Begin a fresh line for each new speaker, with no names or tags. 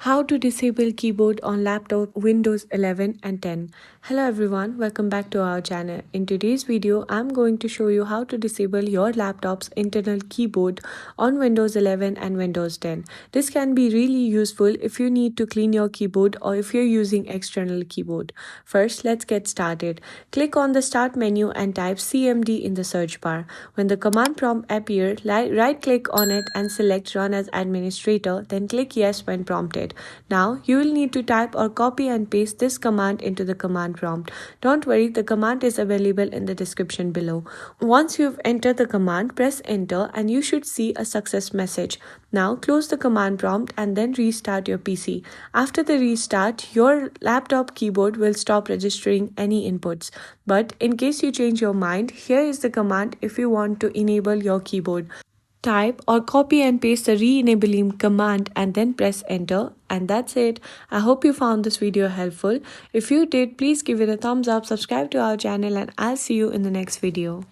How to disable keyboard on laptop Windows 11 and 10. Hello everyone, welcome back to our channel. In today's video, I'm going to show you how to disable your laptop's internal keyboard on Windows 11 and Windows 10. This can be really useful if you need to clean your keyboard or if you're using external keyboard. First, let's get started. Click on the Start menu and type CMD in the search bar. When the command prompt appears, right click on it and select Run as Administrator, then click Yes when prompted. Now, you will need to type or copy and paste this command into the command prompt. Don't worry, the command is available in the description below. Once you've entered the command, press enter and you should see a success message. Now, close the command prompt and then restart your PC. After the restart, your laptop keyboard will stop registering any inputs. But in case you change your mind, here is the command if you want to enable your keyboard. Type or copy and paste the re-enabling command and then press enter, and that's it. I hope you found this video helpful. If you did, please give it a thumbs up, subscribe to our channel, and I'll see you in the next video.